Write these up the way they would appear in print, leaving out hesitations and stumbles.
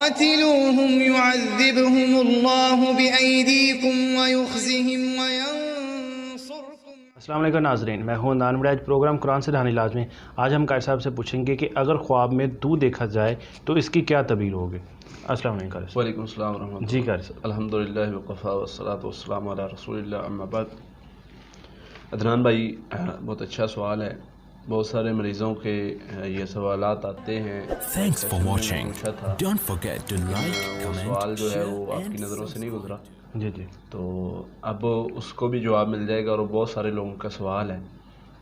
قاتلوهم يعذبهم الله بأيديكم ويخزهم وينصركم. السلام علیکم ناظرین، میں ہوں عدنان بڑی. پروگرام قرآن سے دہانی لازمی. آج ہم قاری صاحب سے پوچھیں گے کہ اگر خواب میں دودھ دیکھا جائے تو اس کی کیا تعبیر ہوگی. السلام علیکم قاری صاحب. وعلیکم السلام ورحمۃ اللہ. جی قاری صاحب. الحمدللہ وقفا والصلاۃ والسلام علی رسول اللہ، اما بعد. عدنان بھائی، بہت اچھا سوال ہے. بہت سارے مریضوں کے یہ سوالات آتے ہیں. Thanks for watching. Don't forget to like, وہ سوال comment, جو ہے وہ share آپ کی and نظروں سے نہیں گزرا، جی جی. تو اب اس کو بھی جواب مل جائے گا، اور بہت سارے لوگوں کا سوال ہے.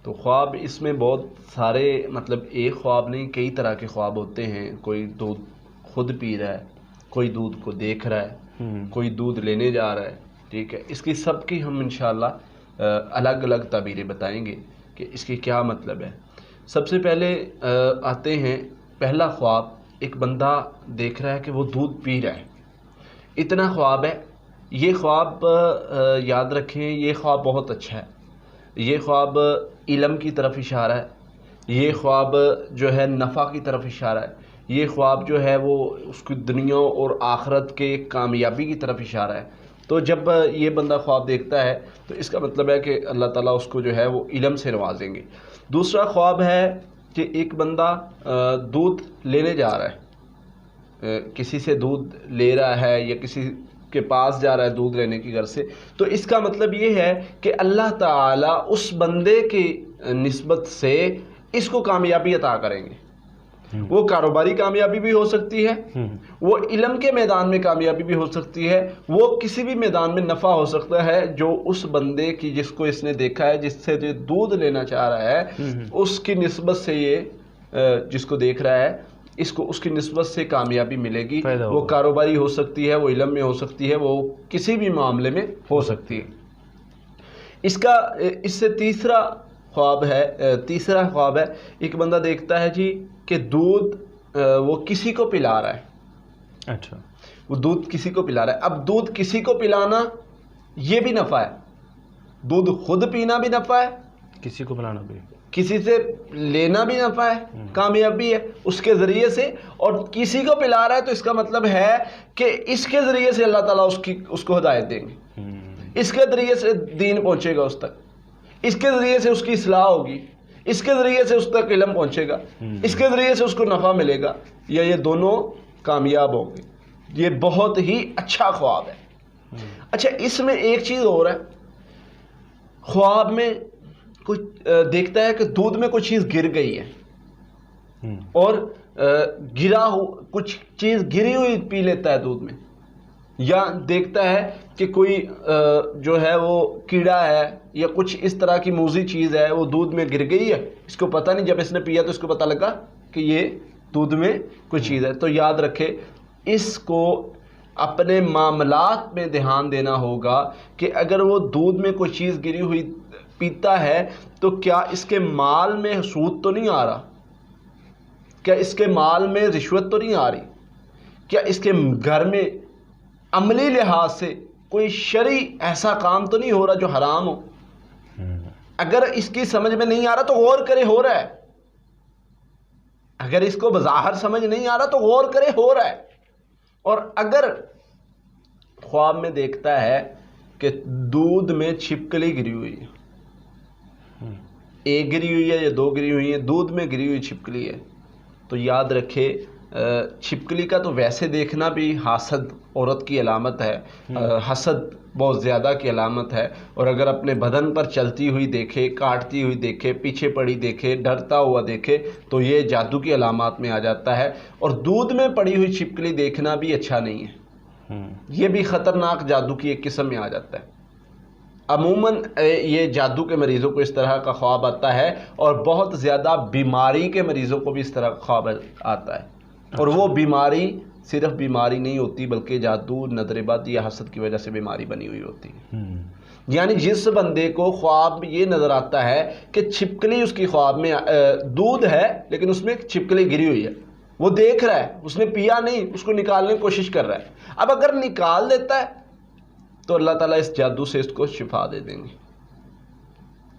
تو خواب اس میں بہت سارے، مطلب ایک خواب نہیں، کئی طرح کے خواب ہوتے ہیں. کوئی دودھ خود پی رہا ہے، کوئی دودھ کو دیکھ رہا ہے، کوئی دودھ لینے جا رہا ہے. ٹھیک ہے، اس کی سب کی ہم انشاءاللہ الگ الگ تعبیریں بتائیں گے کہ اس کی کیا مطلب ہے. سب سے پہلے آتے ہیں پہلا خواب. ایک بندہ دیکھ رہا ہے کہ وہ دودھ پی رہا ہے. اتنا خواب ہے. یہ خواب یاد رکھیں، یہ خواب بہت اچھا ہے. یہ خواب علم کی طرف اشارہ ہے. یہ خواب جو ہے نفع کی طرف اشارہ ہے. یہ خواب جو ہے وہ اس کی دنیا اور آخرت کے کامیابی کی طرف اشارہ ہے. تو جب یہ بندہ خواب دیکھتا ہے تو اس کا مطلب ہے کہ اللہ تعالیٰ اس کو جو ہے وہ علم سے نوازیں گے. دوسرا خواب ہے کہ ایک بندہ دودھ لینے جا رہا ہے، کسی سے دودھ لے رہا ہے یا کسی کے پاس جا رہا ہے دودھ لینے کی گھر سے. تو اس کا مطلب یہ ہے کہ اللہ تعالیٰ اس بندے کی نسبت سے اس کو کامیابی عطا کریں گے. وہ کاروباری کامیابی بھی ہو سکتی ہے، وہ علم کے میدان میں کامیابی بھی ہو سکتی ہے، وہ کسی بھی میدان میں نفع ہو سکتا ہے. جو اس بندے کی جس کو اس نے دیکھا ہے، جس سے جو دودھ لینا چاہ رہا ہے، اس کی نسبت سے یہ جس کو دیکھ رہا ہے اس کی نسبت سے کامیابی ملے گی. وہ کاروباری ہو سکتی ہے، وہ علم میں ہو سکتی ہے، وہ کسی بھی معاملے میں ہو سکتی ہے. اس سے تیسرا خواب ہے ایک بندہ دیکھتا ہے جی کہ دودھ وہ کسی کو پلا رہا ہے. اچھا، وہ دودھ کسی کو پلا رہا ہے. اب دودھ کسی کو پلانا یہ بھی نفع ہے. دودھ خود پینا بھی نفع ہے، کسی کو پلانا بھی، کسی سے لینا بھی نفع ہے، کامیابی ہے اس کے ذریعے سے. اور کسی کو پلا رہا ہے تو اس کا مطلب ہے کہ اس کے ذریعے سے اللہ تعالیٰ اس کو ہدایت دیں گے. اس کے ذریعے سے دین پہنچے گا اس تک، اس کے ذریعے سے اس کی اصلاح ہوگی، اس کے ذریعے سے اس تک علم پہنچے گا، اس کے ذریعے سے اس کو نفع ملے گا، یا یہ دونوں کامیاب ہوں گے. یہ بہت ہی اچھا خواب ہے. اچھا، اس میں ایک چیز اور ہے. خواب میں کچھ دیکھتا ہے کہ دودھ میں کوئی چیز گر گئی ہے، اور کچھ چیز گری ہوئی پی لیتا ہے دودھ میں. یا دیکھتا ہے کہ کوئی جو ہے وہ کیڑا ہے یا کچھ اس طرح کی موذی چیز ہے، وہ دودھ میں گر گئی ہے. اس کو پتہ نہیں، جب اس نے پیا تو اس کو پتہ لگا کہ یہ دودھ میں کوئی چیز ہے. تو یاد رکھے، اس کو اپنے معاملات میں دھیان دینا ہوگا کہ اگر وہ دودھ میں کوئی چیز گری ہوئی پیتا ہے تو کیا اس کے مال میں سود تو نہیں آ رہا، کیا اس کے مال میں رشوت تو نہیں آ رہی، کیا اس کے گھر میں عملی لحاظ سے کوئی شرعی ایسا کام تو نہیں ہو رہا جو حرام ہو. اگر اس کی سمجھ میں نہیں آ رہا تو غور کرے ہو رہا ہے. اگر اس کو بظاہر سمجھ نہیں آ رہا تو غور کرے ہو رہا ہے. اور اگر خواب میں دیکھتا ہے کہ دودھ میں چھپکلی گری ہوئی ہے، ایک گری ہوئی ہے یا دو گری ہوئی ہیں، دودھ میں گری ہوئی چھپکلی ہے، تو یاد رکھے چھپکلی کا تو ویسے دیکھنا بھی حاسد عورت کی علامت ہے، حسد بہت زیادہ کی علامت ہے. اور اگر اپنے بدن پر چلتی ہوئی دیکھے، کاٹتی ہوئی دیکھے، پیچھے پڑی دیکھے، ڈرتا ہوا دیکھے تو یہ جادو کی علامات میں آ جاتا ہے. اور دودھ میں پڑی ہوئی چھپکلی دیکھنا بھی اچھا نہیں ہے، یہ بھی خطرناک جادو کی ایک قسم میں آ جاتا ہے. عموماً یہ جادو کے مریضوں کو اس طرح کا خواب آتا ہے، اور بہت زیادہ بیماری کے مریضوں کو بھی اس طرح کا خواب آتا ہے. اور وہ بیماری صرف بیماری نہیں ہوتی، بلکہ جادو، نظر بد یا حسد کی وجہ سے بیماری بنی ہوئی ہوتی ہے. یعنی جس بندے کو خواب یہ نظر آتا ہے کہ چھپکلی اس کی خواب میں دودھ ہے لیکن اس میں چھپکلی گری ہوئی ہے، وہ دیکھ رہا ہے، اس نے پیا نہیں، اس کو نکالنے کی کوشش کر رہا ہے. اب اگر نکال دیتا ہے تو اللہ تعالیٰ اس جادو سے اس کو شفا دے دیں گے.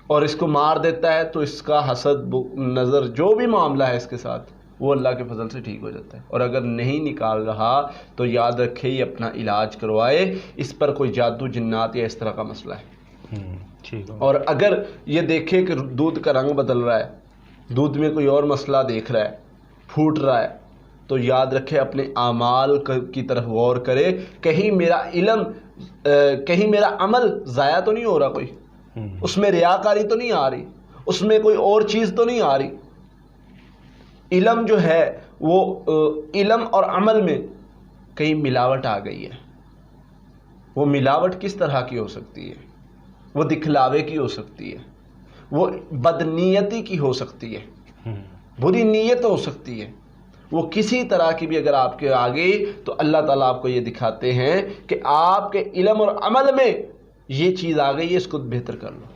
اور اس کو مار دیتا ہے تو اس کا حسد، نظر، جو بھی معاملہ ہے اس کے ساتھ وہ اللہ کے فضل سے ٹھیک ہو جاتا ہے. اور اگر نہیں نکال رہا تو یاد رکھے یہ اپنا علاج کروائے، اس پر کوئی جادو جنات یا اس طرح کا مسئلہ ہے. ٹھیک ہے. اور اگر یہ دیکھے کہ دودھ کا رنگ بدل رہا ہے، دودھ میں کوئی اور مسئلہ دیکھ رہا ہے، پھوٹ رہا ہے، تو یاد رکھے اپنے اعمال کی طرف غور کرے، کہیں میرا علم کہیں میرا عمل ضائع تو نہیں ہو رہا، کوئی اس میں ریاکاری تو نہیں آ رہی، اس میں کوئی اور چیز تو نہیں آ رہی. علم جو ہے وہ علم اور عمل میں کہیں ملاوٹ آ گئی ہے. وہ ملاوٹ کس طرح کی ہو سکتی ہے؟ وہ دکھلاوے کی ہو سکتی ہے، وہ بدنیتی کی ہو سکتی ہے، بری نیت ہو سکتی ہے. وہ کسی طرح کی بھی اگر آپ کے آگے، تو اللہ تعالیٰ آپ کو یہ دکھاتے ہیں کہ آپ کے علم اور عمل میں یہ چیز آ گئی ہے، اس کو بہتر کر لو.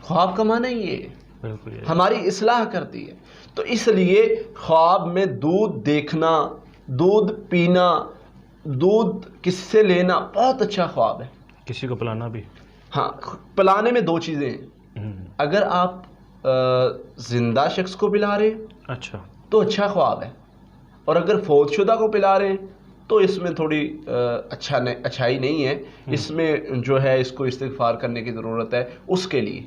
خواب کا معنی یہ ہے، ہماری اصلاح کرتی ہے. تو اس لیے خواب میں دودھ دیکھنا، دودھ پینا، دودھ کس سے لینا بہت اچھا خواب ہے. کسی کو پلانا بھی. ہاں، پلانے میں دو چیزیں ہیں. اگر آپ زندہ شخص کو پلا رہے ہیں اچھا تو اچھا خواب ہے، اور اگر فوت شدہ کو پلا رہے ہیں تو اس میں تھوڑی اچھائی نہیں ہے. اس میں جو ہے اس کو استغفار کرنے کی ضرورت ہے اس کے لیے.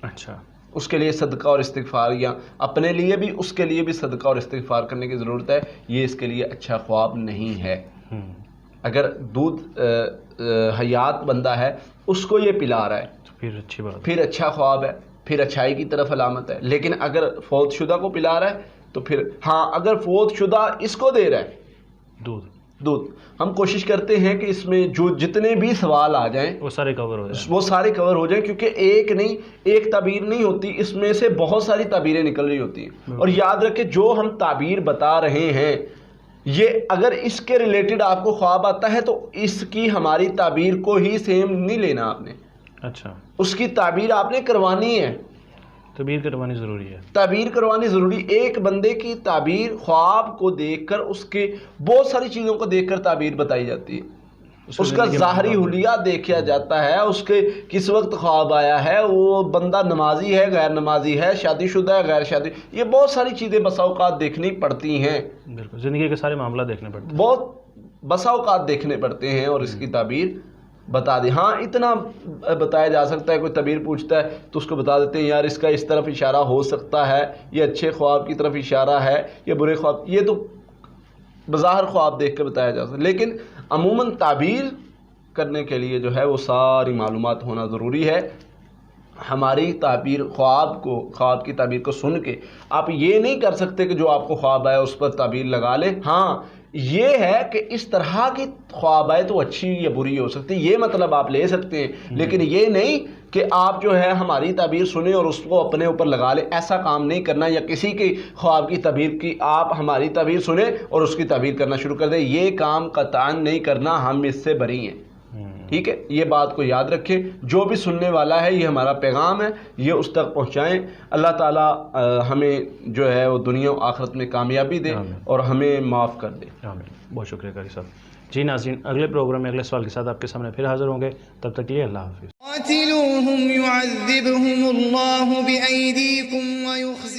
اچھا، اس کے لیے صدقہ اور استغفار، یا اپنے لیے بھی اس کے لیے بھی صدقہ اور استغفار کرنے کی ضرورت ہے. یہ اس کے لیے اچھا خواب نہیں ہے. اگر دودھ حیات بندہ ہے اس کو یہ پلا رہا ہے تو پھر اچھی بات، پھر اچھا خواب ہے، پھر اچھائی کی طرف علامت ہے. لیکن اگر فوت شدہ کو پلا رہا ہے تو پھر ہاں، اگر فوت شدہ اس کو دے رہا ہے دودھ، ہم کوشش کرتے ہیں کہ اس میں جو جتنے بھی سوال آ جائیں وہ سارے کور ہو جائیں، وہ سارے کور ہو جائیں، کیونکہ ایک تعبیر نہیں ہوتی، اس میں سے بہت ساری تعبیریں نکل رہی ہوتی ہیں. اور یاد رکھیں جو ہم تعبیر بتا رہے ہیں، یہ اگر اس کے ریلیٹڈ آپ کو خواب آتا ہے تو اس کی ہماری تعبیر کو ہی سیم نہیں لینا آپ نے. اچھا، اس کی تعبیر آپ نے کروانی ہے. تعبیر کروانی ضروری ہے. تعبیر کروانی ضروری. ایک بندے کی تعبیر خواب کو دیکھ کر، اس کے بہت ساری چیزوں کو دیکھ کر تعبیر بتائی جاتی ہے. اس کا ظاہری حلیہ دیکھا جاتا ہے، اس کے کس وقت خواب آیا ہے، وہ بندہ نمازی ہے غیر نمازی ہے، شادی شدہ ہے غیر شادی، یہ بہت ساری چیزیں بسا اوقات دیکھنی پڑتی ہیں. بالکل، زندگی کے سارے معاملات دیکھنے پڑتے ہیں، بہت بسا اوقات دیکھنے پڑتے ہیں، اور اس کی تعبیر بتا دیں. ہاں، اتنا بتایا جا سکتا ہے، کوئی تعبیر پوچھتا ہے تو اس کو بتا دیتے ہیں یار اس کا اس طرف اشارہ ہو سکتا ہے، یہ اچھے خواب کی طرف اشارہ ہے، یہ برے خواب. یہ تو بظاہر خواب دیکھ کر بتایا جا سکتا ہے، لیکن عموماً تعبیر کرنے کے لیے جو ہے وہ ساری معلومات ہونا ضروری ہے. ہماری تعبیر خواب کی تعبیر کو سن کے آپ یہ نہیں کر سکتے کہ جو آپ کو خواب آئے اس پر تعبیر لگا لیں. ہاں، یہ ہے کہ اس طرح کی خواب آئے تو اچھی یا بری ہو سکتی، یہ مطلب آپ لے سکتے ہیں، لیکن یہ نہیں کہ آپ جو ہے ہماری تعبیر سنیں اور اس کو اپنے اوپر لگا لیں. ایسا کام نہیں کرنا، یا کسی کی خواب کی تعبیر کی آپ ہماری تعبیر سنیں اور اس کی تعبیر کرنا شروع کر دیں. یہ کام قطعاً نہیں کرنا، ہم اس سے بری ہیں. ٹھیک ہے، یہ بات کو یاد رکھیں. جو بھی سننے والا ہے یہ ہمارا پیغام ہے، یہ اس تک پہنچائیں. اللہ تعالیٰ ہمیں جو ہے وہ دنیا و آخرت میں کامیابی دے اور ہمیں معاف کر دے. بہت شکریہ قاری صاحب. جی ناظرین، اگلے پروگرام میں اگلے سوال کے ساتھ آپ کے سامنے پھر حاضر ہوں گے. تب تک لیے اللہ حافظ. قاتلوهم يعذبهم الله بأيديكم ويخزيهم